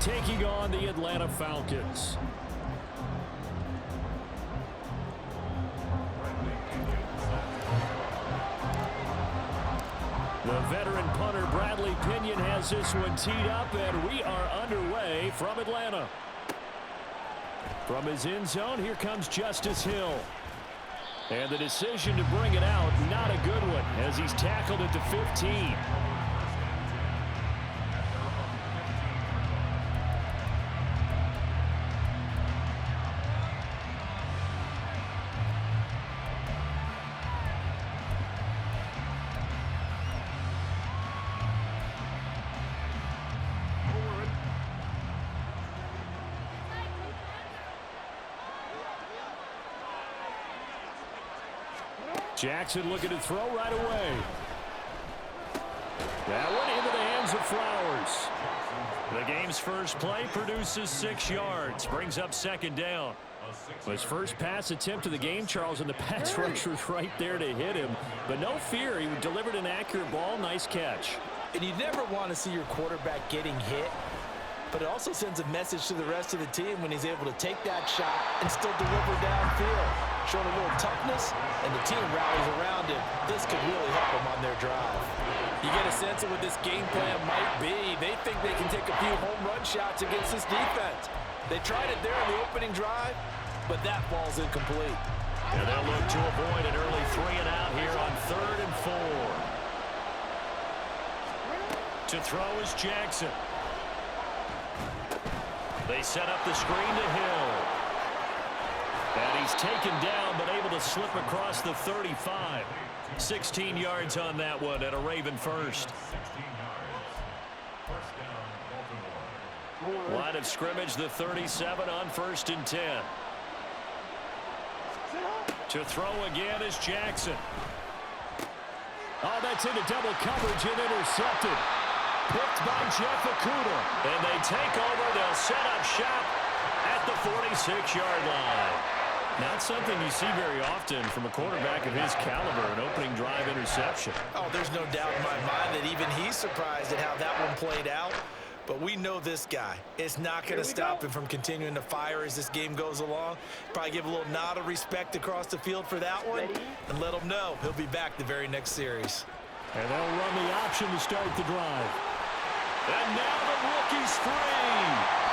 taking on the Atlanta Falcons. The veteran punter Bradley Pinion has this one teed up, and we are underway from Atlanta. From his end zone, here comes Justice Hill. And the decision to bring it out, not a good one, as he's tackled at the 15. Jackson looking to throw right away. That one into the hands of Flowers. The game's first play produces 6 yards. Brings up second down. His first pass attempt of the game, Charles, and the pass rush was right there to hit him. But no fear, he delivered an accurate ball. Nice catch. And you never want to see your quarterback getting hit. But it also sends a message to the rest of the team when he's able to take that shot and still deliver downfield. Showing a little toughness, and the team rallies around him. This could really help them on their drive. You get a sense of what this game plan might be. They think they can take a few home run shots against this defense. They tried it there in the opening drive, but that ball's incomplete. And they'll look to avoid an early 3-and-out here on 3rd and 4. To throw is Jackson. They set up the screen to Hill. And he's taken down, but able to slip across the 35. 16 yards on that one, and a Raven first. Line of scrimmage, the 37 on 1st and 10. To throw again is Jackson. Oh, that's into double coverage and intercepted. Picked by Jeff Okudah. And they take over. They'll set up shop at the 46-yard line. Not something you see very often from a quarterback of his caliber, an opening drive interception. Oh, there's no doubt in my mind that even he's surprised at how that one played out. But we know this guy. It's not going to stop him from continuing to fire as this game goes along. Probably give a little nod of respect across the field for that one and let him know he'll be back the very next series. And they'll run the option to start the drive. And now the rookie's free.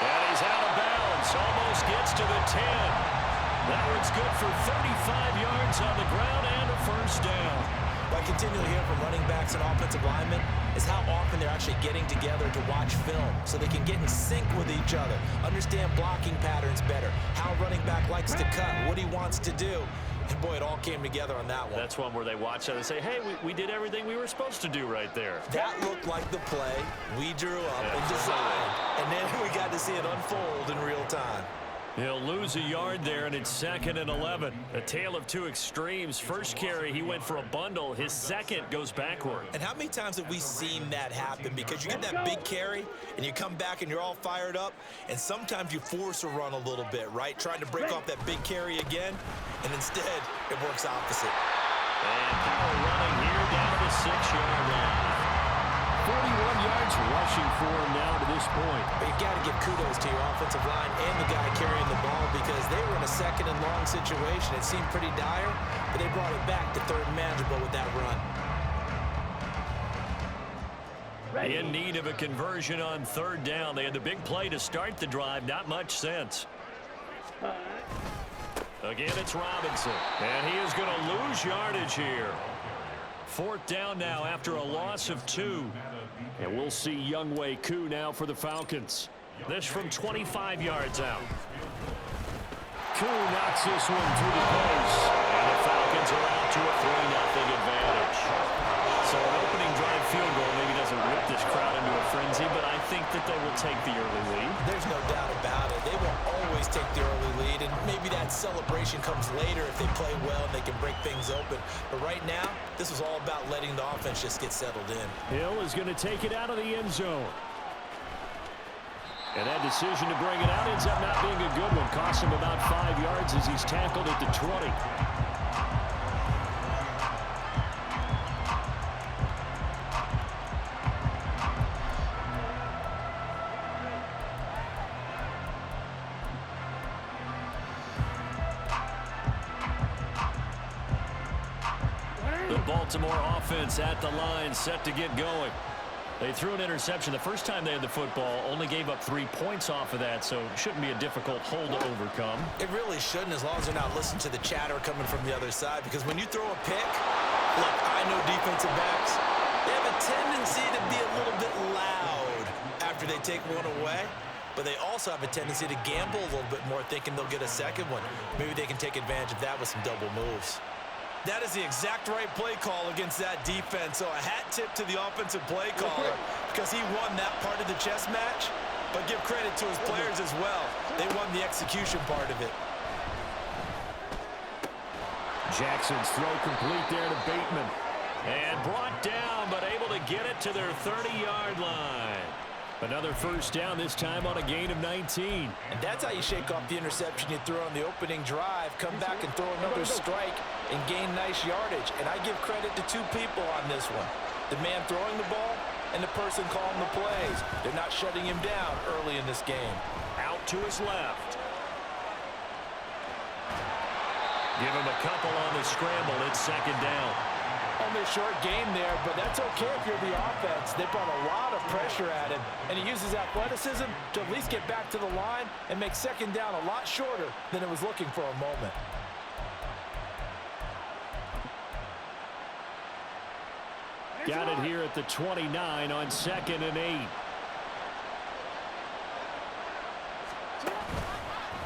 And he's out of bounds. Almost gets to the 10. That one's good for 35 yards on the ground and a first down. What I continually hear from running backs and offensive linemen is how often they're actually getting together to watch film so they can get in sync with each other, understand blocking patterns better, how a running back likes to cut, what he wants to do. And, boy, it all came together on that one. That's one where they watch it and say, hey, we did everything we were supposed to do right there. That looked like the play we drew up and designed. And then we got to see it unfold in real time. He'll lose a yard there, and it's 2nd and 11. A tale of two extremes. First carry, he went for a bundle. His second goes backward. And how many times have we seen that happen? Because you get that big carry, and you come back and you're all fired up, and sometimes you force a run a little bit, right? Trying to break off that big carry again, and instead it works opposite. And power running here down to the 6-yard line. 41 yards rushing for him now to this point. But you got to give kudos to your offensive line and the guy carrying the ball because they were in a 2nd and long situation. It seemed pretty dire, but they brought it back to 3rd and manageable with that run. In need of a conversion on 3rd down. They had the big play to start the drive. Not much sense. Again, it's Robinson. And he is going to lose yardage here. 4th down now after a loss of 2. And we'll see Younghoe Koo now for the Falcons. This from 25 yards out. Koo knocks this one through the post. And the Falcons are out to a 3-0 advantage. So an opening drive field goal maybe doesn't whip this crowd into a frenzy, but I think that they will take the early lead. There's no doubt about it. They will always take the early lead, and maybe that celebration comes later if they play well and they can break things open. But right now, this is all about letting the offense just get settled in. Hill is going to take it out of the end zone. And that decision to bring it out ends up not being a good one. Costs him about 5 yards as he's tackled at the 20. Baltimore offense at the line, set to get going. They threw an interception the first time they had the football, only gave up 3 points off of that, so it shouldn't be a difficult hole to overcome. It really shouldn't, as long as they're not listening to the chatter coming from the other side, because when you throw a pick, look, I know defensive backs, they have a tendency to be a little bit loud after they take one away, but they also have a tendency to gamble a little bit more, thinking they'll get a second one. Maybe they can take advantage of that with some double moves. That is the exact right play call against that defense. So a hat tip to the offensive play caller because he won that part of the chess match. But give credit to his players as well. They won the execution part of it. Jackson's throw complete there to Bateman. And brought down, but able to get it to their 30-yard line. Another first down, this time on a gain of 19. And that's how you shake off the interception you threw on the opening drive. Come back and throw another strike and gain nice yardage. And I give credit to 2 people on this one. The man throwing the ball and the person calling the plays. They're not shutting him down early in this game. Out to his left. Give him a couple on the scramble. It's second down. Only a short game there, but that's okay if you're the offense. They brought a lot of pressure at him, and he uses athleticism to at least get back to the line and make second down a lot shorter than it was looking for a moment. Got it here at the 29 on 2nd and 8.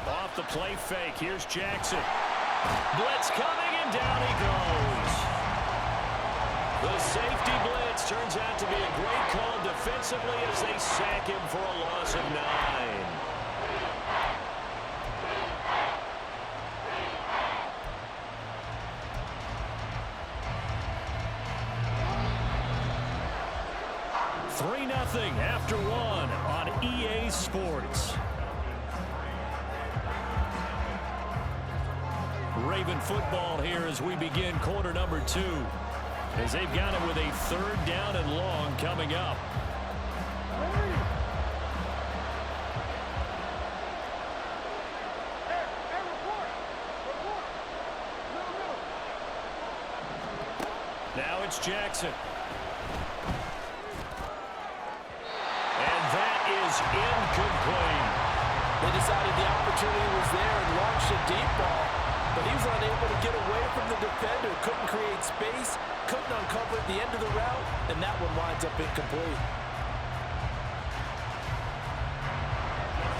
Off the play fake. Here's Jackson. Blitz coming, and down he goes. The safety blitz turns out to be a great call defensively as they sack him for a loss of 9. Nothing after 1 on EA Sports. Raven football here as we begin quarter number 2. As they've got it with a 3rd down and long coming up. Now it's Jackson. And that is incomplete. They decided the opportunity was there and launched a deep ball, but he was unable to get away from the defender, couldn't create space, couldn't uncover at the end of the route, and that one winds up incomplete.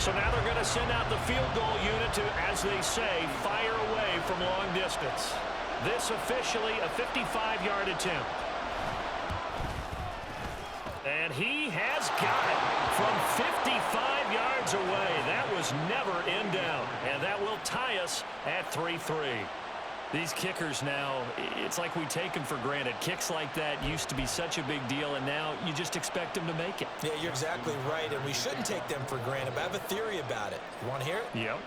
So now they're going to send out the field goal unit to, as they say, fire away from long distance. This officially a 55-yard attempt. And he has got it from 55 yards away. That was never in doubt. And that will tie us at 3-3. These kickers now, it's like we take them for granted. Kicks like that used to be such a big deal, and now you just expect them to make it. Yeah, you're exactly right, and we shouldn't take them for granted. But I have a theory about it. You want to hear it? Yep.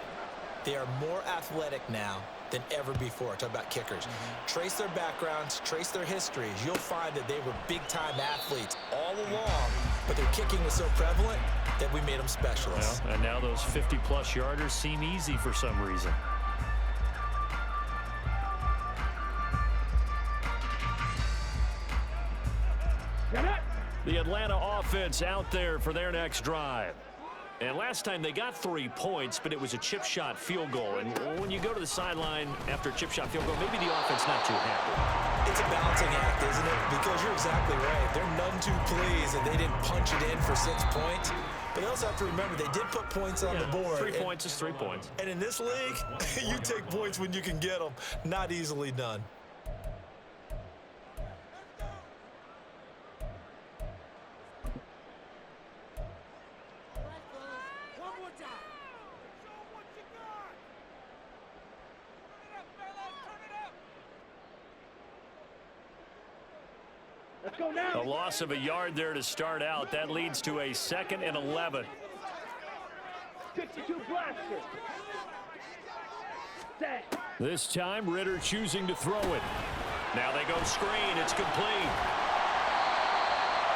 They are more athletic now than ever before. Talk about kickers. Trace their backgrounds, trace their histories. You'll find that they were big-time athletes all along, but their kicking was so prevalent that we made them specialists. Well, and now those 50-plus yarders seem easy for some reason. The Atlanta offense out there for their next drive. And last time they got 3 points, but it was a chip shot field goal. And when you go to the sideline after a chip shot field goal, maybe the offense not too happy. It's a balancing act, isn't it? Because you're exactly right. They're none too pleased that they didn't punch it in for 6 points. But they also have to remember they did put points on the board. 3 points is 3 points. And in this league, you take points when you can get them. Not easily done. A loss of a yard there to start out. That leads to a 2nd and 11. 62 blaster. This time, Ritter choosing to throw it. Now they go screen. It's complete.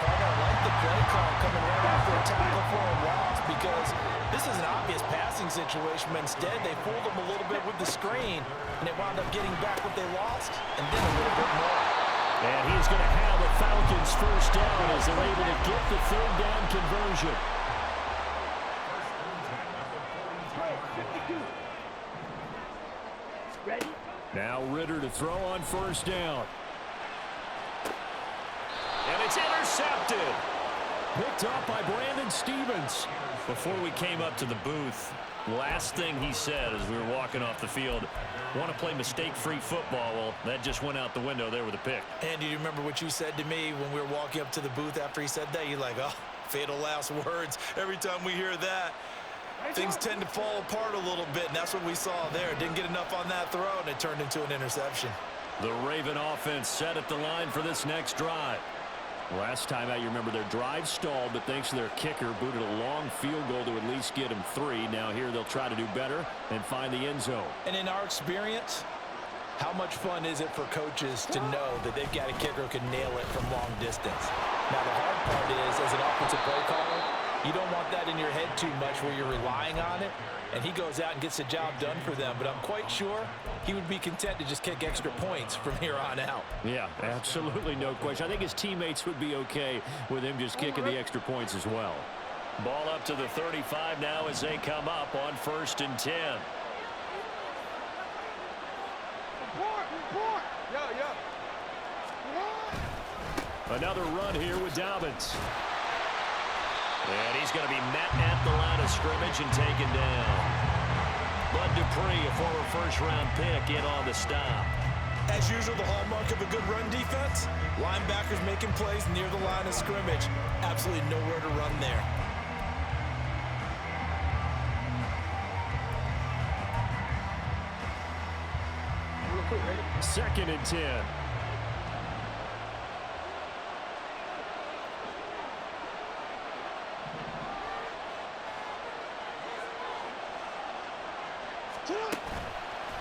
I like the play call coming right after a tackle for a loss because this is an obvious passing situation, but instead they fooled them a little bit with the screen, and they wound up getting back what they lost and then a little bit more. And he's going to have a Falcons first down as they're able to get the third down conversion. Ready? Now Ritter to throw on first down. And it's intercepted. Picked up by Brandon Stevens. Before we came up to the booth, last thing he said as we were walking off the field, want to play mistake-free football. Well, that just went out the window there with a pick. And do you remember what you said to me when we were walking up to the booth after he said that? You're like, oh, fatal last words. Every time we hear that, things tend to fall apart a little bit, and that's what we saw there. Didn't get enough on that throw, and it turned into an interception. The Raven offense set at the line for this next drive. Last time out, you remember their drive stalled, but thanks to their kicker, booted a long field goal to at least get them 3. Now here they'll try to do better and find the end zone. And in our experience, how much fun is it for coaches to know that they've got a kicker who can nail it from long distance? Now the hard part is, as an offensive play caller, you don't want that in your head too much where you're relying on it, and he goes out and gets the job done for them. But I'm quite sure he would be content to just kick extra points from here on out. Yeah, absolutely no question. I think his teammates would be okay with him just kicking the extra points as well. Ball up to the 35 now as they come up on 1st and 10. Another run here with Dobbins. And he's going to be met at the line of scrimmage and taken down. Bud Dupree, a former first-round pick, in on the stop. As usual, the hallmark of a good run defense, linebackers making plays near the line of scrimmage. Absolutely nowhere to run there. Second and 10.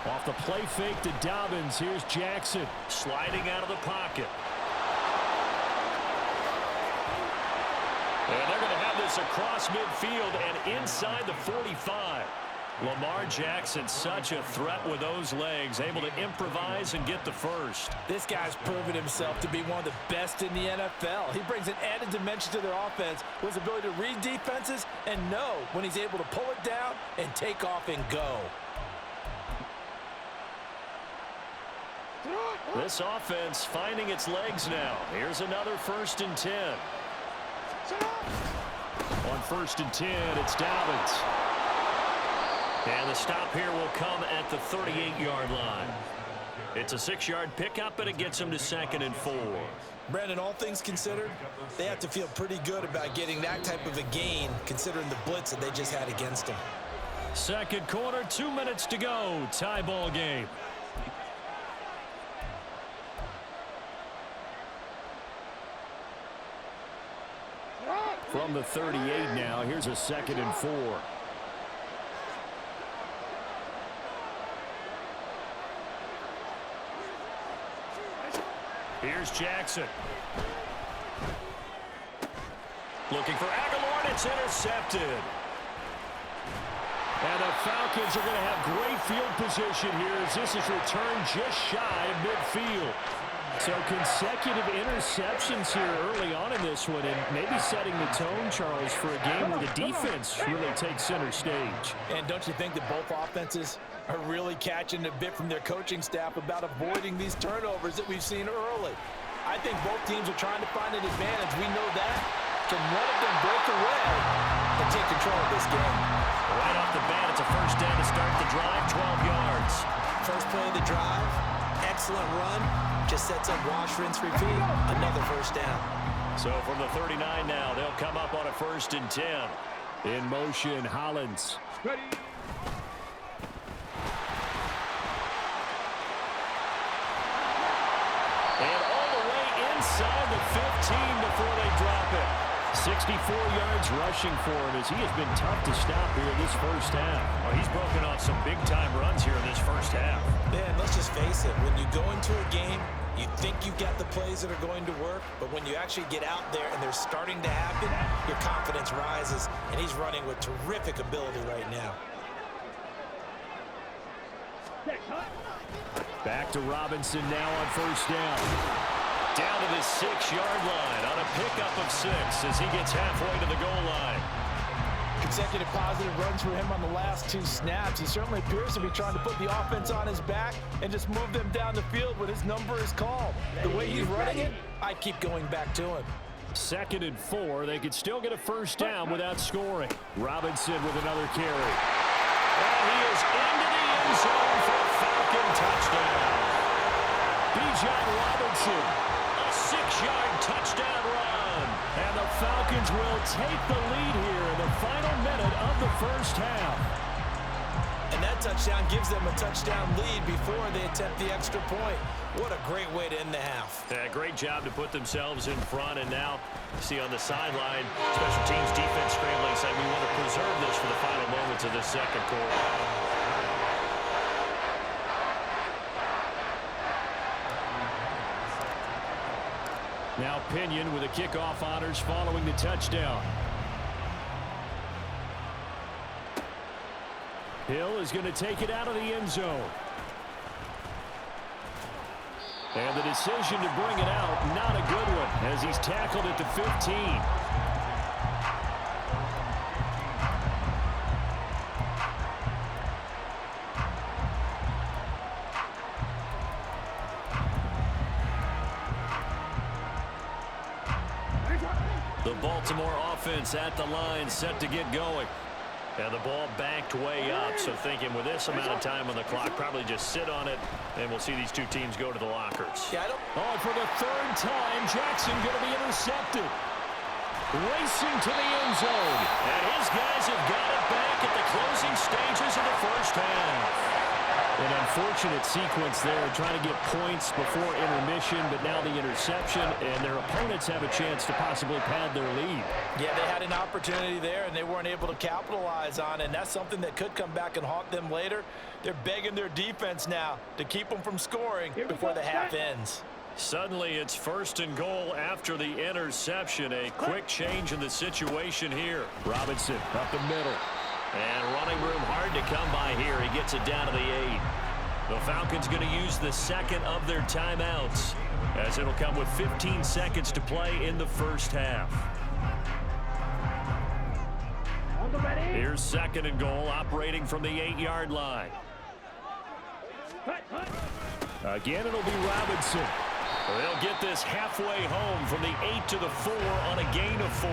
Off the play fake to Dobbins. Here's Jackson sliding out of the pocket. And they're going to have this across midfield and inside the 45. Lamar Jackson, such a threat with those legs, able to improvise and get the first. This guy's proven himself to be one of the best in the NFL. He brings an added dimension to their offense with his ability to read defenses and know when he's able to pull it down and take off and go. This offense finding its legs now. Here's another 1st and 10. On 1st and 10, it's Dobbins. And the stop here will come at the 38-yard line. It's a 6-yard pickup, but it gets him to 2nd and 4. Brandon, all things considered, they have to feel pretty good about getting that type of a gain, considering the blitz that they just had against them. Second quarter, 2 minutes to go. Tie ball game. From the 38 now, here's a 2nd and 4. Here's Jackson. Looking for Aguilar, and it's intercepted. And the Falcons are going to have great field position here as this is returned just shy of midfield. So consecutive interceptions here early on in this one, and maybe setting the tone, Charles, for a game where the defense really takes center stage. And don't you think that both offenses are really catching a bit from their coaching staff about avoiding these turnovers that we've seen early? I think both teams are trying to find an advantage. We know that. Can one of them break away and take control of this game? Right off the bat, it's a first down to start the drive, 12 yards. First play of the drive, excellent run. Just sets up wash, rinse, repeat. Another first down. So from the 39 now, they'll come up on a 1st and 10. In motion, Hollins. Ready. And all the way inside the 15 before they drop it. 64 yards rushing for him as he has been tough to stop here in this first half. Well, he's broken off some big-time runs here in this first half. Man, let's just face it. When you go into a game, you think you've got the plays that are going to work, but when you actually get out there and they're starting to happen, your confidence rises, and he's running with terrific ability right now. Back to Robinson now on first down. Down to the 6-yard line on a pickup of 6 as he gets halfway to the goal line. Consecutive positive runs for him on the last 2 snaps. He certainly appears to be trying to put the offense on his back and just move them down the field when his number is called. The way he's running it, I keep going back to him. 2nd and 4. They could still get a first down without scoring. Robinson with another carry. And he is into the end zone for a Falcon touchdown. Bijan Robinson, a 6-yard touchdown run. And the Falcons will take the lead here in the final minute of the first half. And that touchdown gives them a touchdown lead before they attempt the extra point. What a great way to end the half. Yeah, great job to put themselves in front. And now, you see on the sideline, special teams defense scrambling, saying we want to preserve this for the final moments of this second quarter. Now Pinion with the kickoff honors following the touchdown. Hill is going to take it out of the end zone. And the decision to bring it out, not a good one, as he's tackled at the 15. The Baltimore offense at the line, set to get going. And the ball backed way up, so thinking with this amount of time on the clock, probably just sit on it, and we'll see these two teams go to the lockers. Oh, for the 3rd time, Jackson going to be intercepted. Racing to the end zone. And his guys have got it back at the closing stages of the first half. An unfortunate sequence there, trying to get points before intermission, but now the interception, and their opponents have a chance to possibly pad their lead. Yeah, they had an opportunity there, and they weren't able to capitalize on it, and that's something that could come back and haunt them later. They're begging their defense now to keep them from scoring before the half ends. Suddenly, it's 1st and goal after the interception. A quick change in the situation here. Robinson up the middle. And running room hard to come by here. He gets it down to the 8. The Falcons going to use the 2nd of their timeouts, as it'll come with 15 seconds to play in the first half. Here's 2nd and goal, operating from the 8-yard line. Again, it'll be Robinson. They'll get this halfway home from the 8 to the 4 on a gain of 4.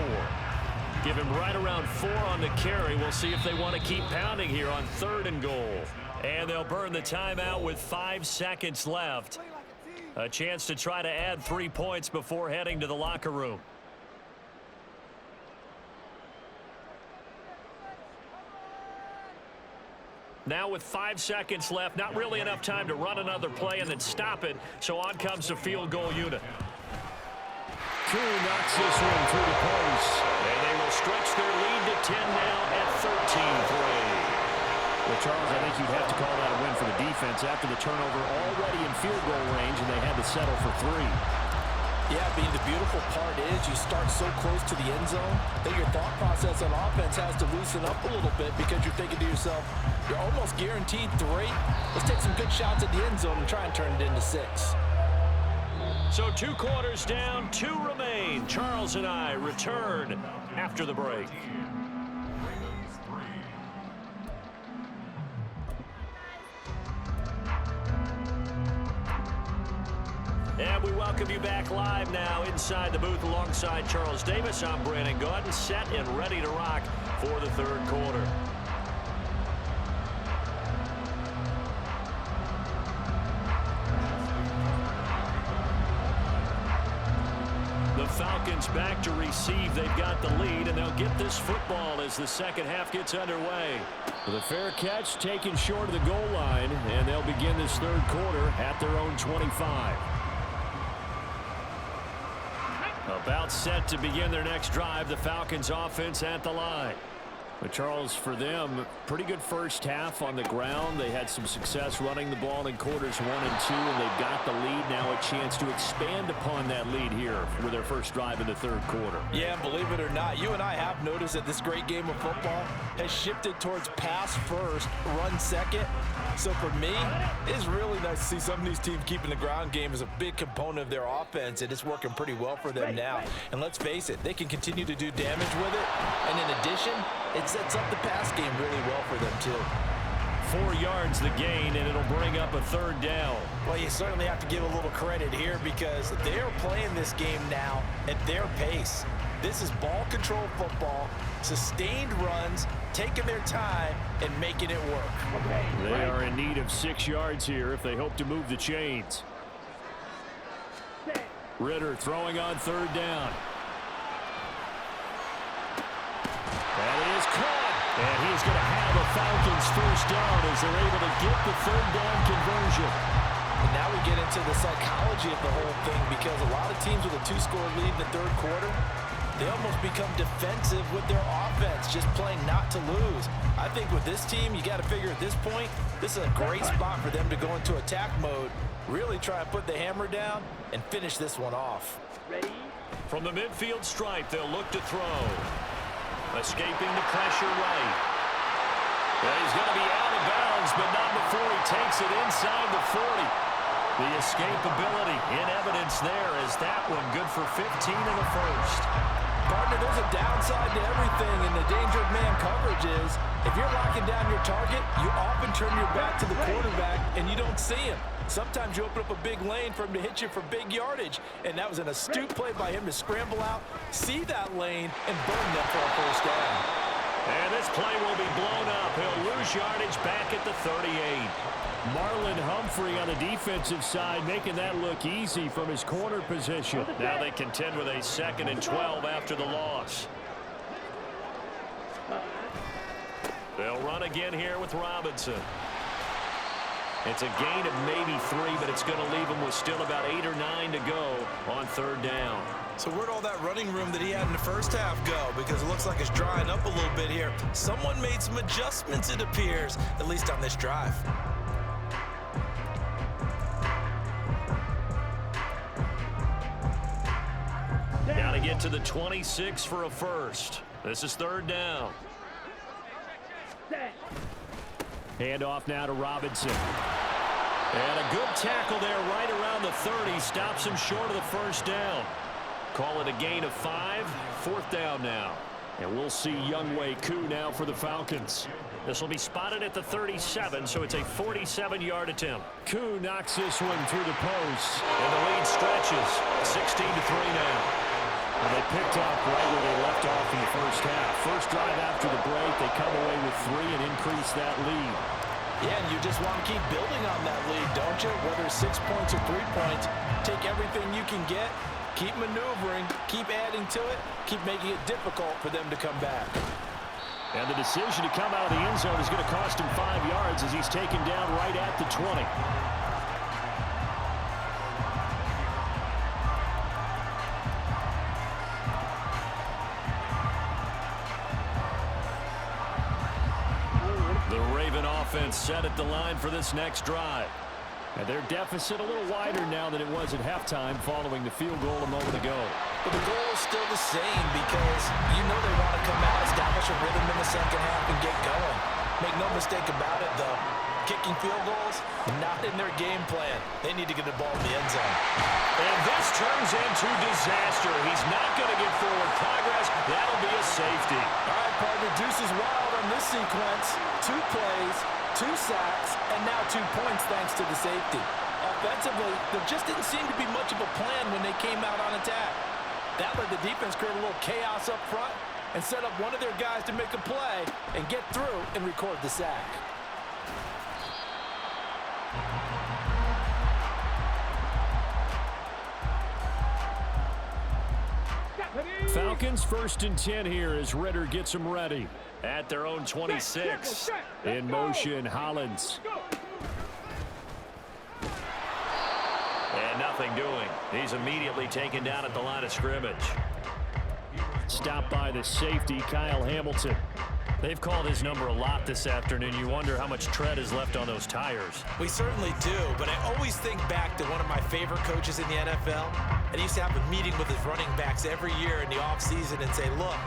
Give him right around 4 on the carry. We'll see if they want to keep pounding here on 3rd and goal. And they'll burn the timeout with 5 seconds left. A chance to try to add 3 points before heading to the locker room. Now with 5 seconds left, not really enough time to run another play and then stop it. So on comes the field goal unit. Koo knocks this one through the post. And they will stretch their lead to 10 now at 13-3. Well, Charles, I think you'd have to call that a win for the defense after the turnover already in field goal range, and they had to settle for 3. Yeah, the beautiful part is you start so close to the end zone that your thought process on offense has to loosen up a little bit because you're thinking to yourself, you're almost guaranteed 3. Let's take some good shots at the end zone and try and turn it into 6. So 2 quarters down, 2 remain. Charles and I return after the break. And we welcome you back live now inside the booth alongside Charles Davis. I'm Brandon Gaudin, set and ready to rock for the 3rd quarter. The Falcons back to receive. They've got the lead, and they'll get this football as the second half gets underway. The fair catch taken short of the goal line, and they'll begin this 3rd quarter at their own 25. About set to begin their next drive, the Falcons offense at the line. But Charles, for them, pretty good first half on the ground. They had some success running the ball in quarters 1 and 2, and they've got the lead. Now a chance to expand upon that lead here with their first drive in the third quarter. Yeah, believe it or not, you and I have noticed that this great game of football has shifted towards pass first, run second. So for me, it's really nice to see some of these teams keeping the ground game as a big component of their offense, and it's working pretty well for them now. And let's face it, they can continue to do damage with it. And in addition, it sets up the pass game really well for them too. 4 yards the gain, and it'll bring up a third down. Well, you certainly have to give a little credit here because they're playing this game now at their pace. This is ball control football, sustained runs, taking their time, and making it work. They are in need of 6 yards here if they hope to move the chains. Ritter throwing on third down. That is caught. And he's going to have a Falcons first down as they're able to get the third down conversion. And now we get into the psychology of the whole thing because a lot of teams with a 2-score lead in the third quarter, they almost become defensive with their offense, just playing not to lose. I think with this team, you got to figure at this point, this is a great spot for them to go into attack mode, really try and put the hammer down and finish this one off. From the midfield stripe, they'll look to throw. Escaping the pressure right. And he's going to be out of bounds, but not before he takes it inside the 40. The escapability in evidence there as that one good for 15 in the first. Partner, there's a downside to everything, and the danger of man coverage is if you're locking down your target, you often turn your back to the quarterback and you don't see him. Sometimes you open up a big lane for him to hit you for big yardage, and that was an astute play by him to scramble out, see that lane, and burn them for a first down. And this play will be blown up. He'll lose yardage back at the 38. Marlon Humphrey on the defensive side making that look easy from his corner position. Now they contend with a 2nd and 12 after the loss. They'll run again here with Robinson. It's a gain of maybe 3, but it's going to leave him with still about 8 or 9 to go on third down. So where'd all that running room that he had in the first half go? Because it looks like it's drying up a little bit here. Someone made some adjustments, it appears, at least on this drive. Got to get to the 26 for a first. This is third down. Handoff now to Robinson. And a good tackle there right around the 30. Stops him short of the first down. Call it a gain of 5. Fourth down now. And we'll see Younghoe Koo now for the Falcons. This will be spotted at the 37, so it's a 47-yard attempt. Koo knocks this one through the post. And the lead stretches. 16-3 now. And they picked up right where they left off in the first half. First drive after the break, they come away with 3 and increase that lead. Yeah, and you just want to keep building on that lead, don't you? Whether it's 6 points or 3 points, take everything you can get, keep maneuvering, keep adding to it, keep making it difficult for them to come back. And the decision to come out of the end zone is going to cost him 5 yards as he's taken down right at the 20. Offense set at the line for this next drive. And their deficit a little wider now than it was at halftime following the field goal a moment ago. But the goal is still the same because you know they want to come out, establish a rhythm in the second half, and get going. Make no mistake about it, though. Kicking field goals, not in their game plan. They need to get the ball in the end zone. And this turns into disaster. He's not going to get forward progress. That'll be a safety. All right, partner, deuce is wild on this sequence. 2 plays, 2 sacks, and now 2 points thanks to the safety. Offensively, there just didn't seem to be much of a plan when they came out on attack. That let the defense create a little chaos up front and set up one of their guys to make a play and get through and record the sack. Falcons 1st and 10 here as Ritter gets them ready. At their own 26. In motion, Hollins. And nothing doing. He's immediately taken down at the line of scrimmage. Stopped by the safety, Kyle Hamilton. They've called his number a lot this afternoon. You wonder how much tread is left on those tires. We certainly do, but I always think back to one of my favorite coaches in the NFL, and he used to have a meeting with his running backs every year in the offseason and say, look,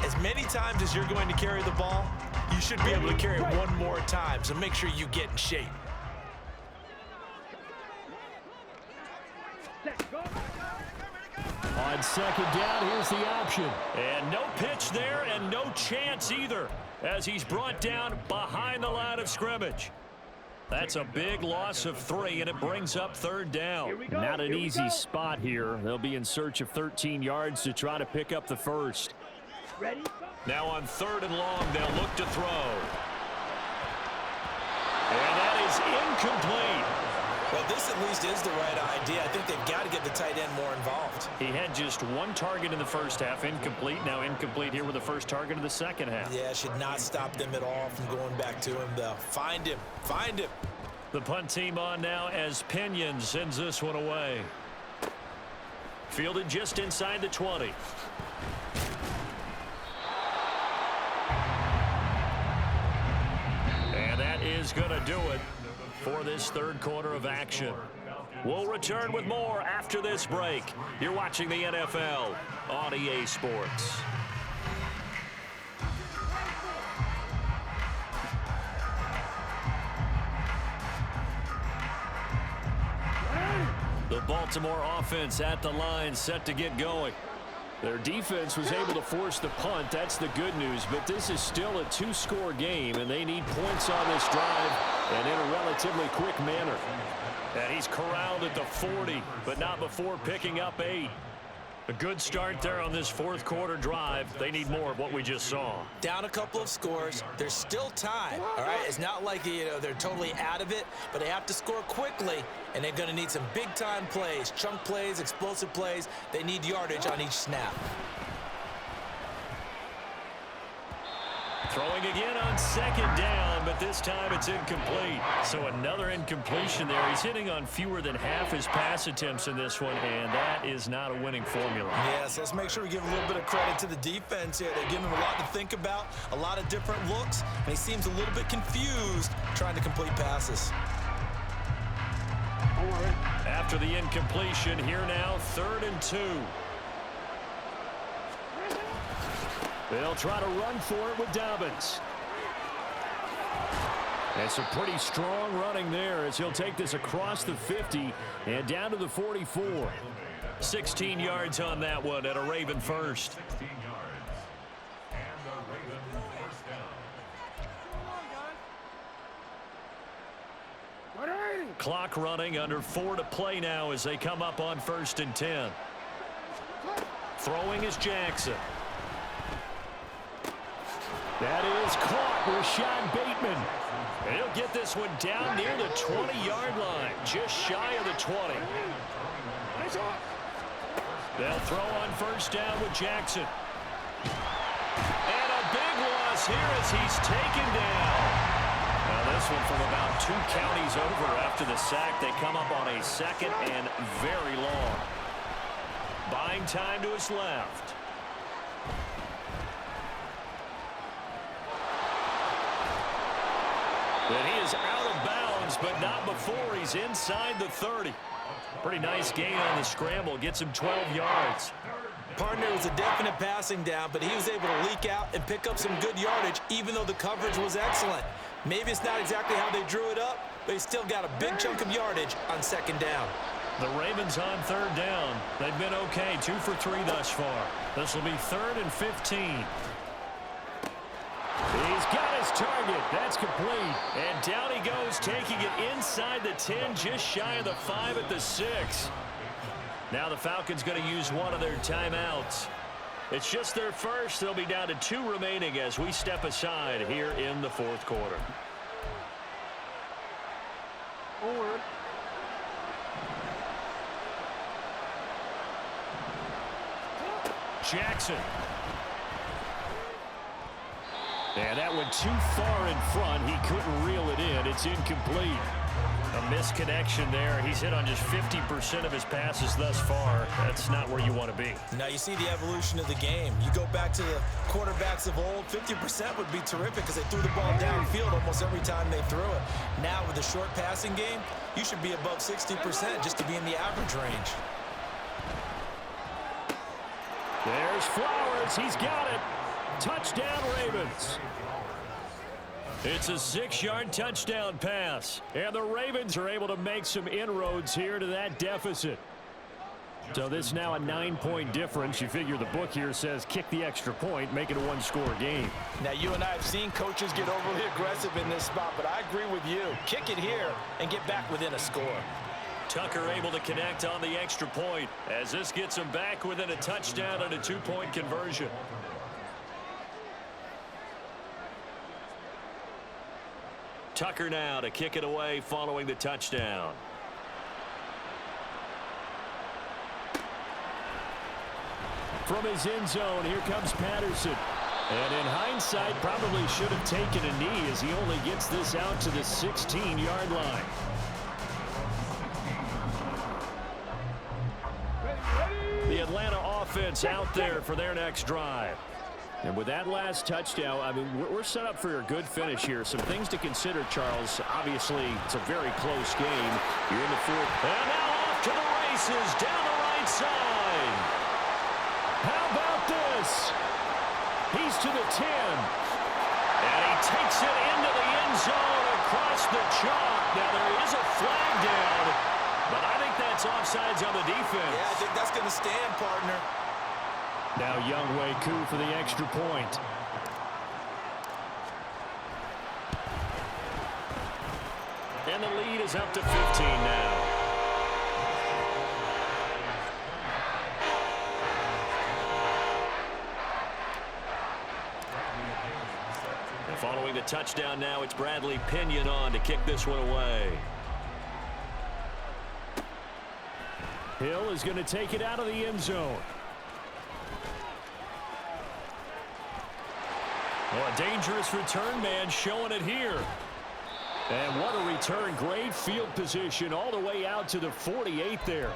as many times as you're going to carry the ball, you should be able to carry it one more time, so make sure you get in shape. On second down, here's the option. And no pitch there and no chance either as he's brought down behind the line of scrimmage. That's a big loss of 3, and it brings up third down. Not an easy spot here. They'll be in search of 13 yards to try to pick up the first. Ready? Now on 3rd and long, they'll look to throw. And that is incomplete. Well, this at least is the right idea. I think they've got to get the tight end more involved. He had just 1 target in the first half, incomplete. Now incomplete here with the first target of the second half. Yeah, should not stop them at all from going back to him, though. Find him. Find him. The punt team on now as Pinion sends this one away. Fielded just inside the 20. And that is going to do it for this third quarter of action. We'll return with more after this break. You're watching the NFL on EA Sports. The Baltimore offense at the line, set to get going. Their defense was able to force the punt. That's the good news, but this is still a 2-score game, and they need points on this drive and in a relatively quick manner. And he's corralled at the 40, but not before picking up 8. A good start there on this fourth quarter drive. They need more of what we just saw. Down a couple of scores. There's still time, all right? It's not like, they're totally out of it, but they have to score quickly, and they're going to need some big-time plays, chunk plays, explosive plays. They need yardage on each snap. Throwing again on second down, but this time it's incomplete. So another incompletion there. He's hitting on fewer than half his pass attempts in this one, and that is not a winning formula. Yes, let's make sure we give a little bit of credit to the defense here. They're giving him a lot to think about, a lot of different looks, and he seems a little bit confused trying to complete passes. After the incompletion, here now, 3rd and 2. They'll try to run for it with Dobbins. And some pretty strong running there as he'll take this across the 50 and down to the 44. 16 yards on that one at a Raven first. Clock running, under 4 to play now as they come up on 1st and 10. Throwing is Jackson. That is caught, Rashad Bateman. And he'll get this one down near the 20-yard line, just shy of the 20. They'll throw on 1st down with Jackson. And a big loss here as he's taken down. Now this one from about 2 counties over after the sack. They come up on a 2nd and very long. Buying time to his left. And he is out of bounds, but not before he's inside the 30. Pretty nice gain on the scramble. Gets him 12 yards. Partner was a definite passing down, but he was able to leak out and pick up some good yardage, even though the coverage was excellent. Maybe it's not exactly how they drew it up, but he still got a big chunk of yardage on 2nd down. The Ravens on 3rd down. They've been okay, 2 for 3 thus far. This will be 3rd and 15. He's got his target. That's complete. And down he goes, taking it inside the 10, just shy of the 5 at the 6. Now the Falcons going to use one of their timeouts. It's just their first. They'll be down to 2 remaining as we step aside here in the 4th quarter. Forward. Jackson. And that went too far in front. He couldn't reel it in. It's incomplete. A misconnection there. He's hit on just 50% of his passes thus far. That's not where you want to be. Now you see the evolution of the game. You go back to the quarterbacks of old, 50% would be terrific because they threw the ball downfield almost every time they threw it. Now with the short passing game, you should be above 60% just to be in the average range. There's Flowers. He's got it. Touchdown, Ravens. It's a 6-yard touchdown pass. And the Ravens are able to make some inroads here to that deficit. So this is now a 9-point difference. You figure the book here says kick the extra point, make it a one-score game. Now you and I have seen coaches get overly aggressive in this spot, but I agree with you. Kick it here and get back within a score. Tucker able to connect on the extra point as this gets him back within a touchdown and a 2-point conversion. Tucker now to kick it away following the touchdown. From his end zone, here comes Patterson. And in hindsight, probably should have taken a knee as he only gets this out to the 16-yard line. The Atlanta offense out there for their next drive. And with that last touchdown, I mean, we're set up for a good finish here. Some things to consider, Charles. Obviously, it's a very close game. You're in the fourth. And now off to the races down the right side. How about this? He's to the 10. And he takes it into the end zone across the chalk. Now, there is a flag down, but I think that's offsides on the defense. Yeah, I think that's going to stand, partner. Now Younghoe Koo for the extra point. And the lead is up to 15 now. And following the touchdown now, it's Bradley Pinion on to kick this one away. Hill is going to take it out of the end zone. Well, a dangerous return man showing it here. And what a return. Great field position all the way out to the 48 there.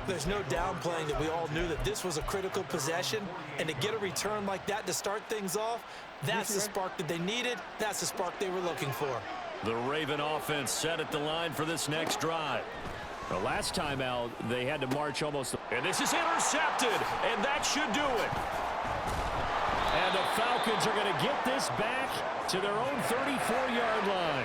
There's no downplaying that we all knew that this was a critical possession. And to get a return like that to start things off, that's the spark that they needed. That's the spark they were looking for. The Raven offense set at the line for this next drive. The last time out, they had to march almost. And this is intercepted. And that should do it. And the Falcons are going to get this back to their own 34-yard line.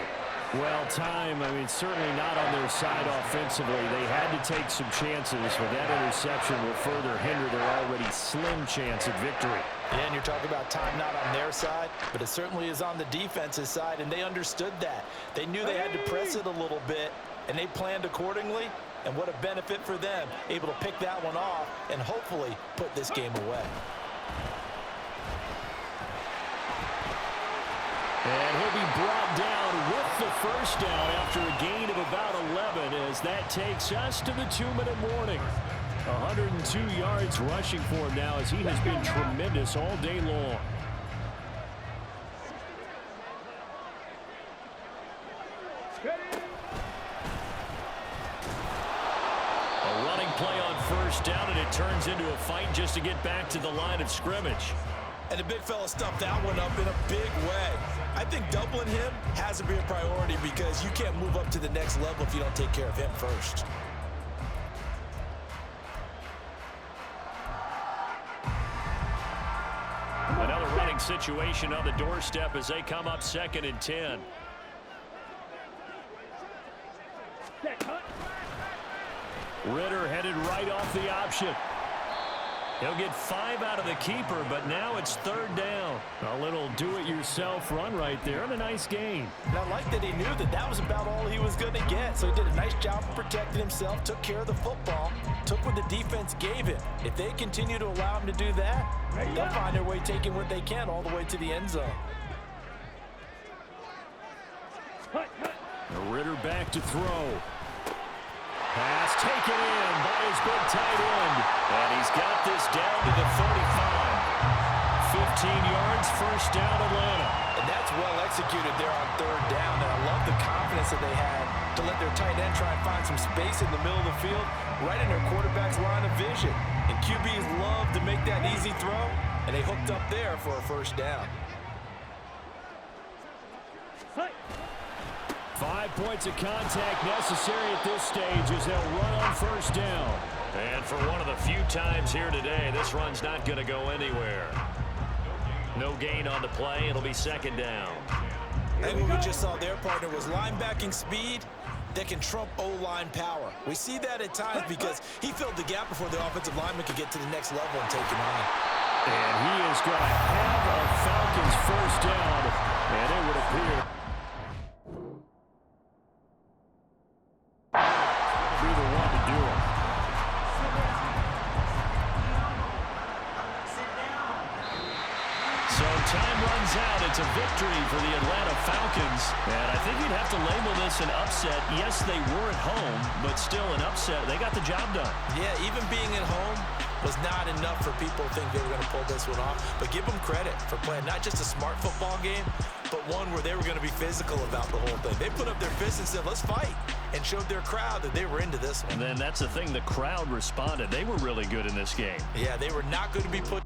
Well, time, I mean, certainly not on their side offensively. They had to take some chances, but that interception will further hinder their already slim chance at victory. Yeah, and you're talking about time not on their side, but it certainly is on the defense's side, and they understood that. They knew they had to press it a little bit, and they planned accordingly, and what a benefit for them, able to pick that one off and hopefully put this game away. And he'll be brought down with the first down after a gain of about 11 as that takes us to the 2-minute warning. 102 yards rushing for him now as he has been tremendous all day long. A running play on first down, and it turns into a fight just to get back to the line of scrimmage. And the big fella stuffed that one up in a big way. I think doubling him has to be a priority because you can't move up to the next level if you don't take care of him first. Another running situation on the doorstep as they come up 2nd and 10. Ritter headed right off the option. He'll get 5 out of the keeper, but now it's 3rd down. A little do-it-yourself run right there and a nice gain. And I like that he knew that that was about all he was going to get. So he did a nice job of protecting himself, took care of the football, took what the defense gave him. If they continue to allow him to do that, they'll find their way taking what they can all the way to the end zone. Ritter back to throw. Pass taken in by his big tight end. And he's got this down to the 35. 15 yards, first down Atlanta. And that's well executed there on 3rd down. And I love the confidence that they had to let their tight end try and find some space in the middle of the field, right in their quarterback's line of vision. And QBs love to make that easy throw, and they hooked up there for a first down. 5 points of contact necessary at this stage as they'll run on first down. And for one of the few times here today, this run's not going to go anywhere. No gain on the play. It'll be second down. And what we just saw their partner was linebacking speed that can trump O-line power. We see that at times because he filled the gap before the offensive lineman could get to the next level and take him on. And he is going to have a Falcons first down. And it would appear be the one to do it. So time runs out. It's a victory for the Atlanta Falcons. And I think you'd have to label this an upset. Yes, they were at home, but still an upset. They got the job done. Yeah, even being at home was not enough for people to think they were going to pull this one off. But give them credit for playing not just a smart football game, but one where they were going to be physical about the whole thing. They put up their fists and said, let's fight, and showed their crowd that they were into this one. And then that's the thing, the crowd responded. They were really good in this game. Yeah, they were not going to be put